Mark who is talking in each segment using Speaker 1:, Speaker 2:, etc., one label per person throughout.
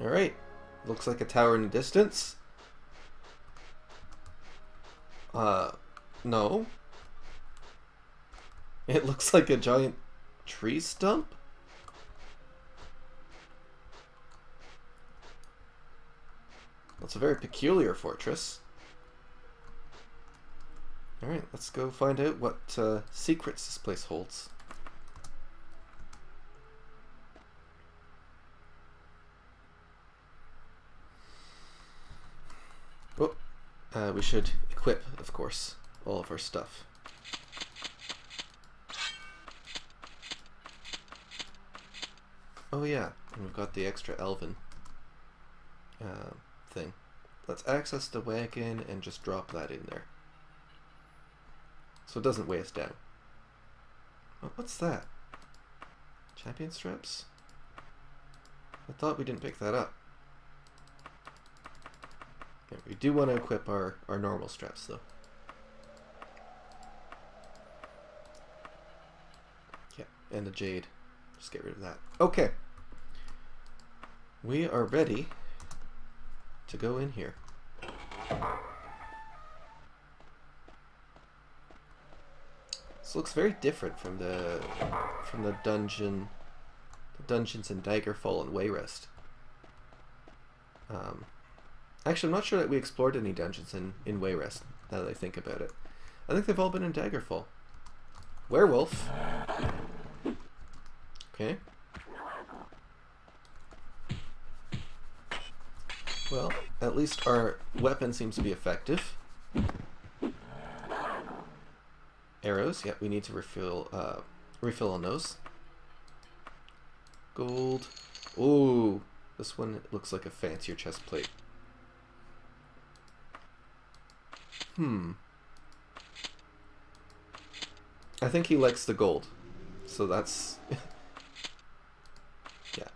Speaker 1: Alright. Looks like a tower in the distance. No. It looks like a giant tree stump? That's a very peculiar fortress. Alright, let's go find out what secrets this place holds. Oh, we should equip, of course, all of our stuff. Oh yeah, and we've got the extra elven thing. Let's access the wagon and just drop that in there. So it doesn't weigh us down. Oh, what's that? Champion straps? I thought we didn't pick that up. Yeah, we do want to equip our normal straps though. Yeah, and the jade. Just get rid of that. Okay. We are ready to go in here. This looks very different from the dungeons in Daggerfall and Wayrest. Actually, I'm not sure that we explored any dungeons in Wayrest, now that I think about it. I think they've all been in Daggerfall. Werewolf. Okay. Well, at least our weapon seems to be effective. Arrows, yeah, we need to refill on those. Gold. Ooh, this one looks like a fancier chest plate. I think he likes the gold, so that's yeah.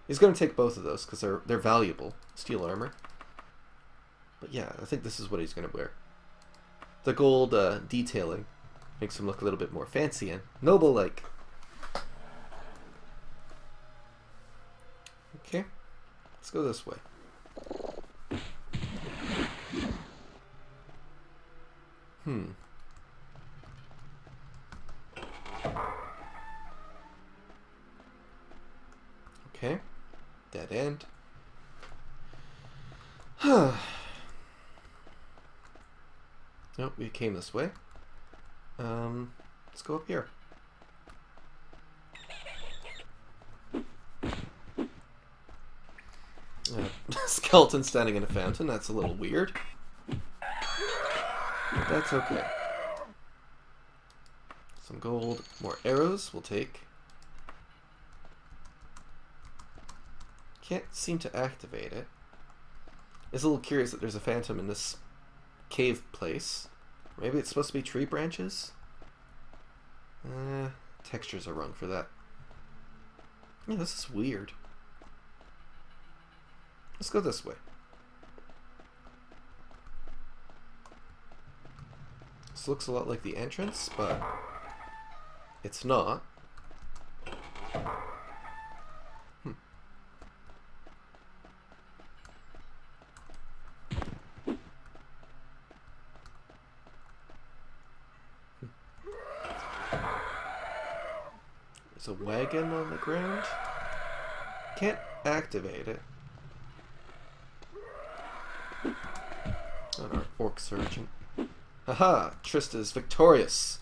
Speaker 1: He's gonna take both of those because they're valuable. Steel armor. But yeah, I think this is what he's gonna wear. The gold detailing makes him look a little bit more fancy and noble-like. Okay, let's go this way. Okay, dead end. Nope, we came this way. Let's go up here. Skeleton standing in a fountain, that's a little weird. But that's okay. Some gold, more arrows we'll take. Can't seem to activate it. It's a little curious that there's a phantom in this cave place. Maybe it's supposed to be tree branches? Textures are wrong for that. Yeah, this is weird. Let's go this way. This looks a lot like the entrance, but it's not. There's a wagon on the ground. Can't activate it. Not our orc sergeant. Haha! Tryst is victorious.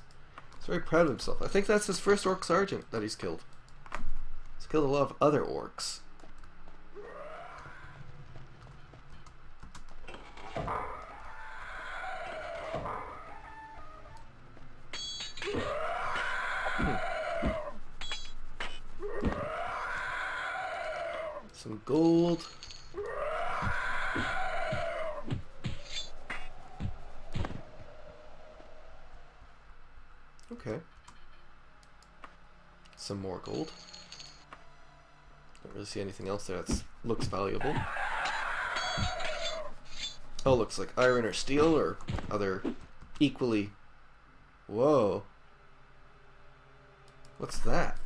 Speaker 1: He's very proud of himself. I think that's his first orc sergeant that he's killed. He's killed a lot of other orcs. Some gold. Okay. Some more gold. Don't really see anything else there that looks valuable. Oh, looks like iron or steel or other equally... Whoa. What's that?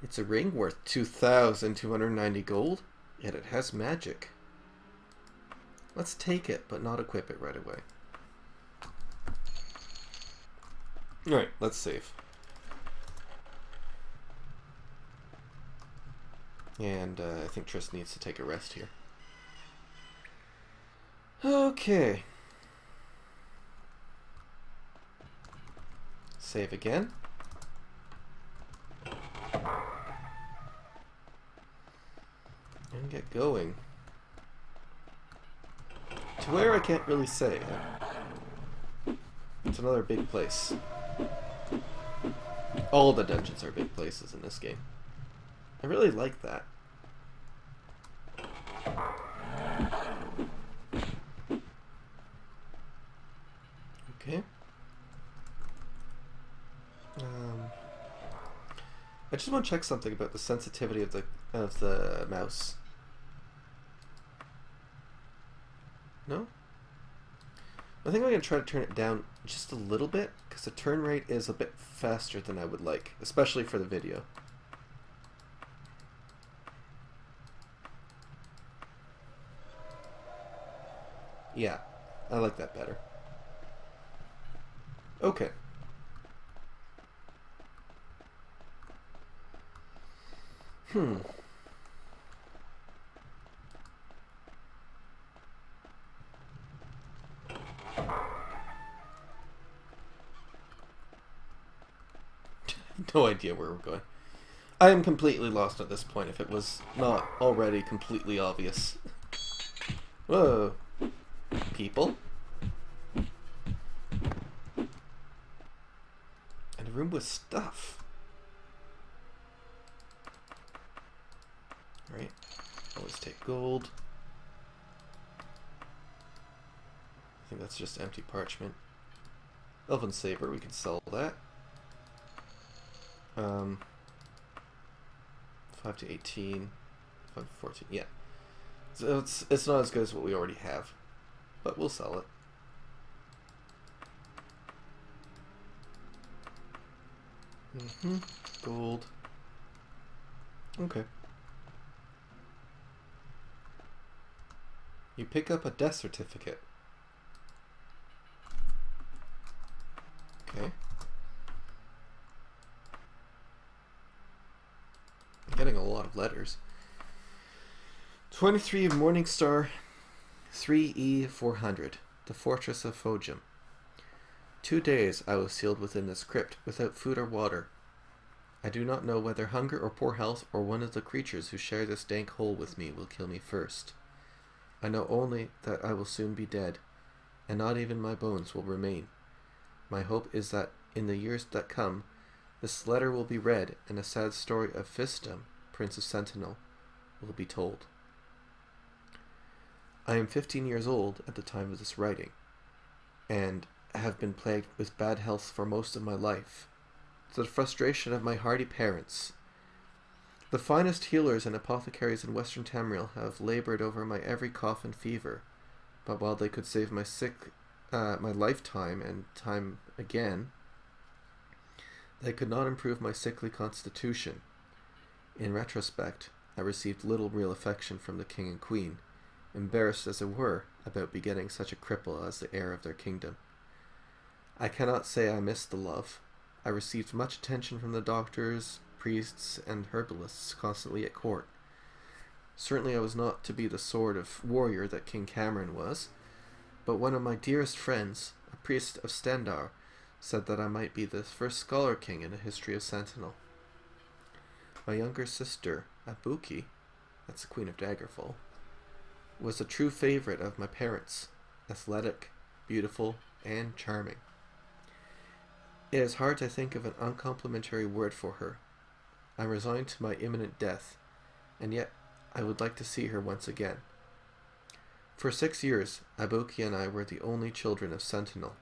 Speaker 1: It's a ring worth 2,290 gold? Yet it has magic. Let's take it, but not equip it right away. Alright, let's save. And I think Tryst needs to take a rest here. Okay. Save again. And get going. To where I can't really say. It's another big place. All the dungeons are big places in this game. I really like that. Okay. I just want to check something about the sensitivity of the mouse. No? I think I'm going to try to turn it down just a little bit, because the turn rate is a bit faster than I would like, especially for the video. Yeah, I like that better. Okay. No idea where we're going. I am completely lost at this point, if it was not already completely obvious. Whoa. People. And a room with stuff. Right. Always take gold. I think that's just empty parchment. Elven Saber, we can sell that. 5 to 18, 5 to 14, yeah. So it's not as good as what we already have, but we'll sell it. Gold. Okay. You pick up a death certificate. Okay. Getting a lot of letters. 23 of Morningstar, 3E 400, the Fortress of Fhojum. 2 days I was sealed within this crypt, without food or water. I do not know whether hunger or poor health or one of the creatures who share this dank hole with me will kill me first. I know only that I will soon be dead, and not even my bones will remain. My hope is that in the years that come, this letter will be read, and a sad story of Fistum, Prince of Sentinel, will be told. I am 15 years old at the time of this writing, and have been plagued with bad health for most of my life, to the frustration of my hardy parents. The finest healers and apothecaries in Western Tamriel have labored over my every cough and fever, but while they could save my my lifetime and time again, they could not improve my sickly constitution. In retrospect, I received little real affection from the king and queen, embarrassed as it were about begetting such a cripple as the heir of their kingdom. I cannot say I missed the love. I received much attention from the doctors, priests, and herbalists constantly at court. Certainly I was not to be the sort of warrior that King Cameron was, but one of my dearest friends, a priest of Stendar, said that I might be the first scholar king in the history of Sentinel. My younger sister, Abuki, that's the Queen of Daggerfall, was a true favorite of my parents, athletic, beautiful, and charming. It is hard to think of an uncomplimentary word for her. I am resigned to my imminent death, and yet I would like to see her once again. For 6 years, Abuki and I were the only children of Sentinel.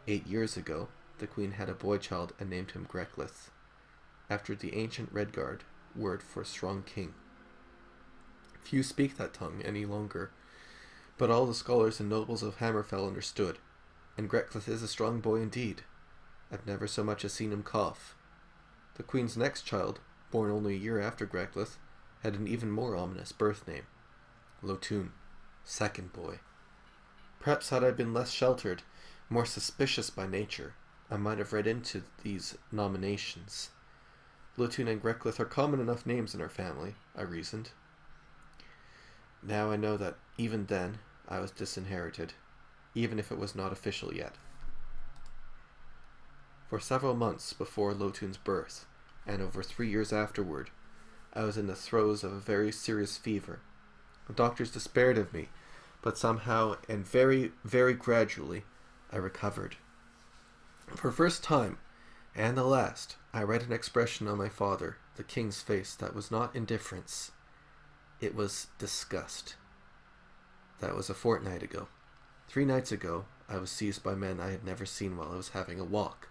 Speaker 1: 8 years ago, the queen had a boy child and named him Greclith, after the ancient Redguard word for strong king. Few speak that tongue any longer, but all the scholars and nobles of Hammerfell understood, and Greclith is a strong boy indeed. I've never so much as seen him cough. The queen's next child, born only a year after Greclith, had an even more ominous birth name. Lotun, second boy. Perhaps had I been less sheltered, more suspicious by nature, I might have read into these nominations. Lotun and Greclith are common enough names in our family, I reasoned. Now I know that even then I was disinherited, even if it was not official yet. For several months before Lotun's birth, and over 3 years afterward, I was in the throes of a very serious fever. The doctors despaired of me, but somehow and very, very gradually, I recovered. For the first time, and the last, I read an expression on my father, the king's face, that was not indifference. It was disgust. That was a fortnight ago. 3 nights ago, I was seized by men I had never seen while I was having a walk.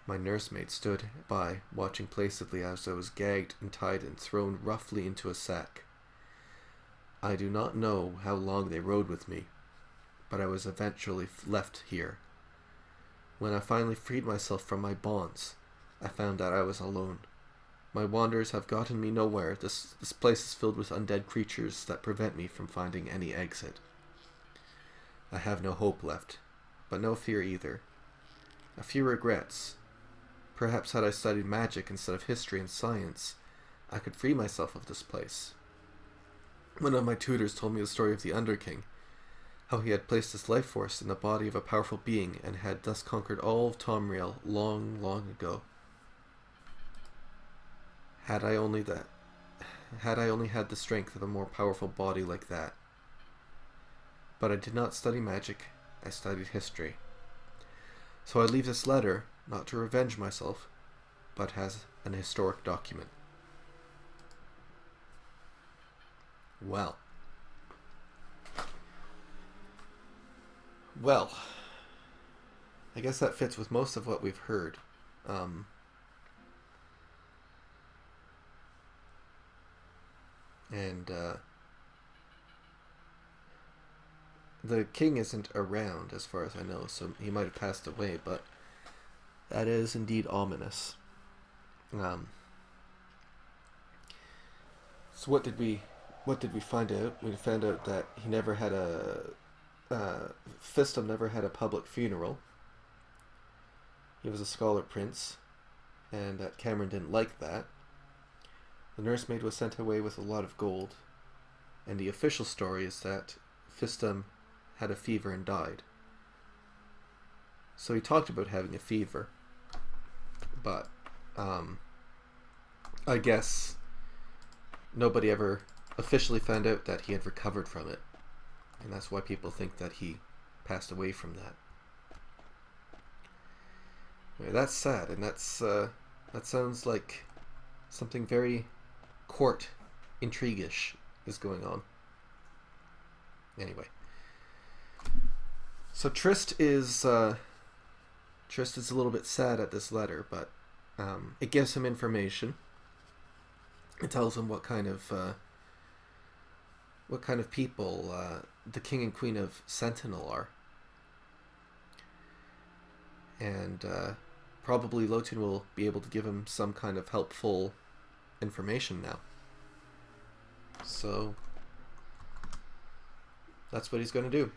Speaker 1: My nursemaid stood by, watching placidly as I was gagged and tied and thrown roughly into a sack. I do not know how long they rode with me, but I was eventually left here. When I finally freed myself from my bonds, I found that I was alone. My wanders have gotten me nowhere. This place is filled with undead creatures that prevent me from finding any exit. I have no hope left, but no fear either. A few regrets. Perhaps had I studied magic instead of history and science, I could free myself of this place. One of my tutors told me the story of the Underking, how he had placed his life force in the body of a powerful being and had thus conquered all of Tamriel long, long ago. Had I only had the strength of a more powerful body like that. But I did not study magic, I studied history. So I leave this letter, not to revenge myself, but as an historic document. Well, I guess that fits with most of what we've heard. The king isn't around, as far as I know, so he might have passed away, but that is indeed ominous. So what did we find out? We found out that he never had Fistum never had a public funeral. He was a scholar prince, and that Cameron didn't like that. The nursemaid was sent away with a lot of gold, and the official story is that Fistum had a fever and died. So he talked about having a fever, but I guess nobody ever officially found out that he had recovered from it, and that's why people think that he passed away from that. Anyway, that's sad, and that sounds like something very court intrigue-ish is going on. Anyway, so Tryst is a little bit sad at this letter, but it gives him information. It tells him what kind of people the king and queen of Sentinel are, and probably Lotun will be able to give him some kind of helpful information now. So that's what he's going to do.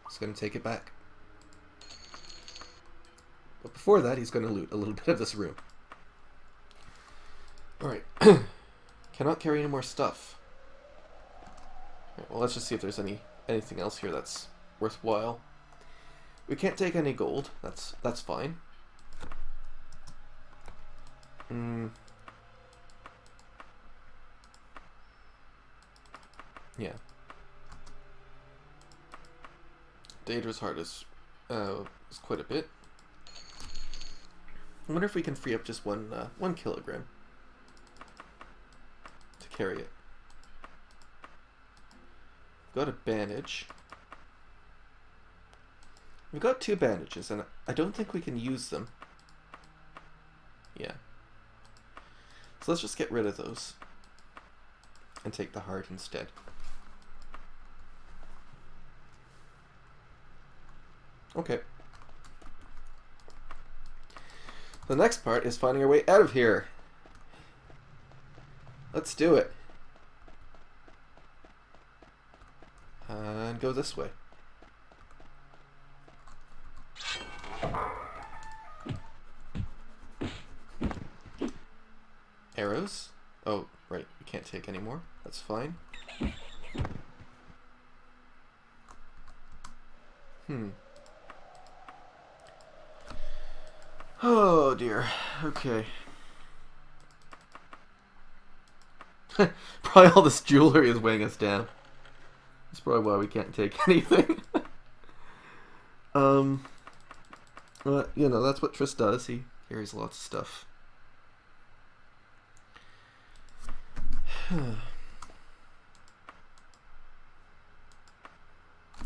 Speaker 1: He's going to take it back. But before that, he's going to loot a little bit of this room. Alright. Cannot carry any more stuff. Right, well, let's just see if there's anything else here that's worthwhile. We can't take any gold. That's fine. Yeah. Daedra's heart is quite a bit. I wonder if we can free up just 1 kilogram to carry it. Got a bandage. We've got 2 bandages, and I don't think we can use them. Yeah. So let's just get rid of those and take the heart instead. Okay. The next part is finding our way out of here. Let's do it. And go this way. Arrows? Oh, right, we can't take any more. That's fine. Oh dear. Okay. Probably all this jewelry is weighing us down. That's probably why we can't take anything. You know, that's what Tryst does. He carries lots of stuff.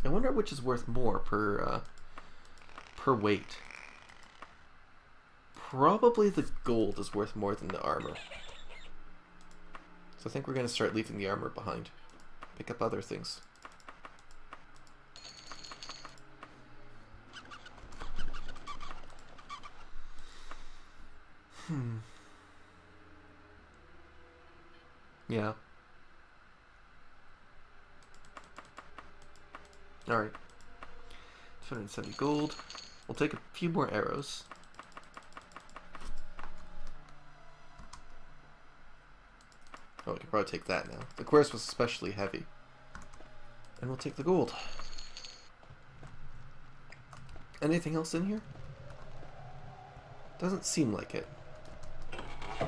Speaker 1: I wonder which is worth more per weight. Probably the gold is worth more than the armor. So I think we're going to start leaving the armor behind. Pick up other things. Yeah. Alright. 270 gold. We'll take a few more arrows. Oh, we can probably take that now. The quest was especially heavy. And we'll take the gold. Anything else in here? Doesn't seem like it.